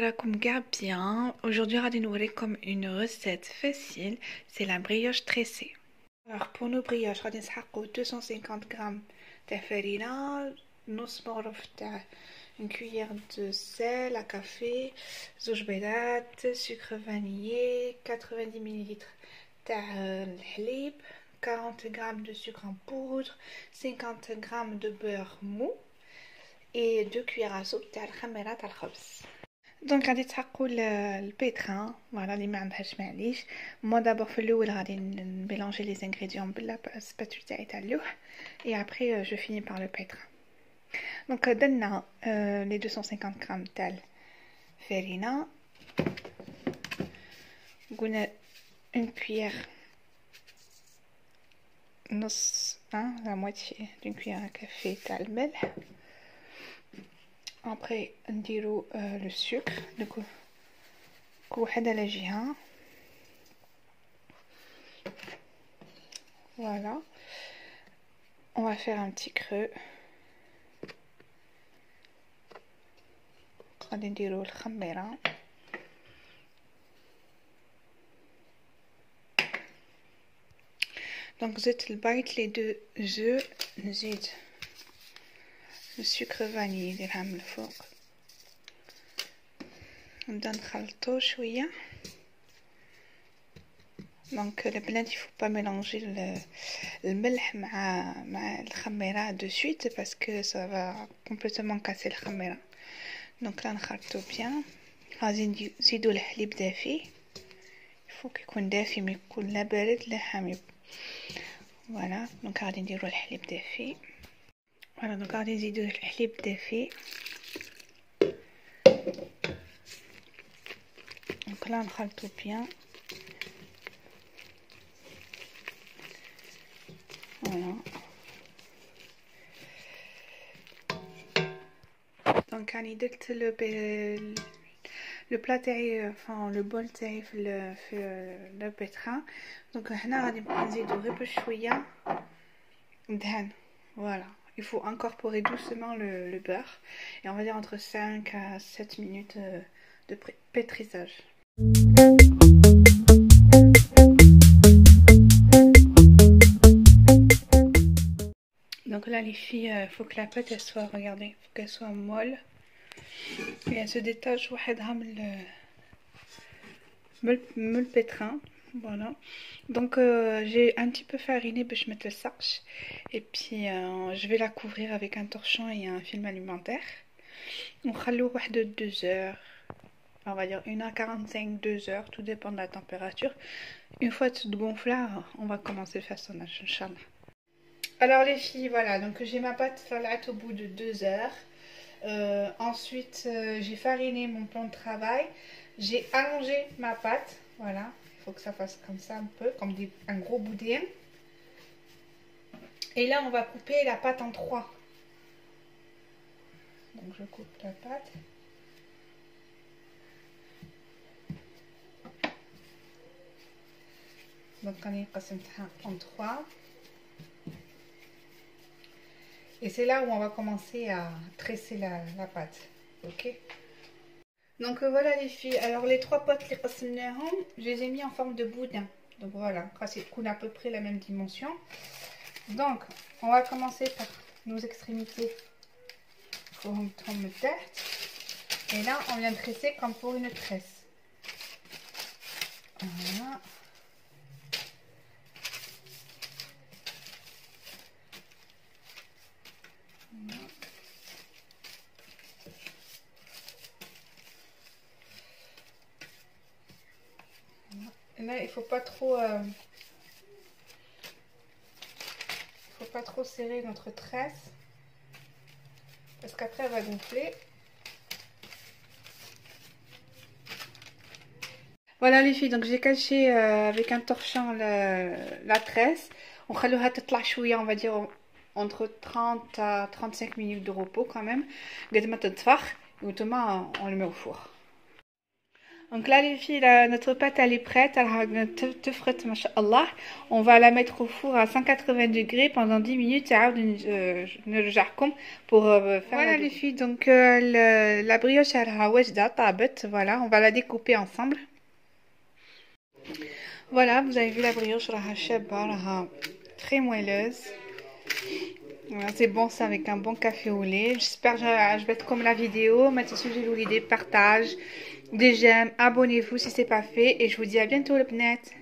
راكم كاع bien. Aujourd'hui غادي نوريكم une recette facile, c'est la brioche tressée. Alors pour nos brioches غادي نسحقوا 250 g تاع فرينه، نص مغرف تاع une cuillère de sel à café، زوج بيضات، sucre vanillé، 90 ml تاع الحليب، 40 g de sucre en poudre، 50 g de beurre mou et 2 cuillères à soupe تاع الخميره تاع الخبز. دونك غادي تحقوا البيتران فوالا اللي ما عندهاش معليش. مو دابور في الاول غادي نميلونجي لي انغريديون بلا سباتول تاعي تاع اللوح اي ابري جو فيني بار لو بيتران. دونك درنا لي 250 غرام تاع الفرينه، قلنا اون كويير نص لا موتشي دون كويير كافي تاع الملح. après نديرو le sucre donc كل واحد على جهه. voilà, on va faire un petit creux. غادي نديرو الخميره، دونك زدت البيض لي دو زو، نزيد السكر فاني نديرها من الفوق، نبدا نخلطو شويه. دونك البنات يفو با ميلونجي الملح مع الخميره دو سويت باسكو سا فا كومبليتومون كاسي الخميره. دونك لا نخلطو بيان. غادي نزيدو الحليب دافي، يفو يكون دافي ما يكون لا بارد لا حامي. فوالا دونك غادي نديرو الحليب دافي. فوالا دونك غادي نزيدو الحليب دافي. دونك لا نخلطو بيان. فوالا دونك راني درت لو بلا تاعي فان لو بول تاعي في لو بيتران. دونك هنا غادي نبقى نزيدو غير بشويه دهن. voilà, il faut incorporer doucement le beurre et on va dire entre 5 à 7 minutes de pétrissage. Donc là les filles, faut que la pâte elle soit, regardez, faut qu'elle soit molle et elle se détache وحدها من البétrin. Voilà, donc j'ai un petit peu fariné باش ما تلصقش et puis je vais la couvrir avec un torchon et un film alimentaire. ونخلوه واحد 2 heures, on va dire 1h45, 2 heures, tout dépend de la température. Une fois tout gonflé, on va commencer le façonnage, Inch'Allah. Alors les filles, voilà, donc j'ai ma pâte salade au bout de 2 heures. Ensuite j'ai fariné mon plan de travail, j'ai allongé ma pâte, voilà, il faut que ça fasse comme ça un peu, comme un gros boudin. Et là on va couper la pâte en 3. Donc je coupe la pâte. Donc on est en 3. Et c'est là où on va commencer à tresser la pâte. Ok. Donc voilà les filles. Alors les 3 potes les قسمناهم, je les ai mis en forme de boudin. Donc voilà, c'est à peu près la même dimension. Donc on va commencer par nos extrémités. Et là on vient tresser comme pour une tresse. Voilà. Là il faut pas trop serrer notre tresse parce qu'après elle va gonfler. Voilà les filles, donc j'ai caché avec un torchon la tresse. On خلوها تطلع شويه, on va dire entre 30 à 35 minutes de repos quand même. قد ما تنتفخ, et autrement on le met au four. Donc là les filles, notre pâte elle est prête. On va la mettre au four à 180 degrés pendant 10 minutes pour faire voilà les filles, donc la brioche voilà, on va la découper ensemble. Voilà, vous avez vu la brioche très moelleuse. Voilà, c'est bon ça avec un bon café au lait. J'espère que je vais être comme la vidéo. Mettez si vous voulez des partages, des j'aime, abonnez-vous si c'est pas fait et je vous dis à bientôt les pnettes.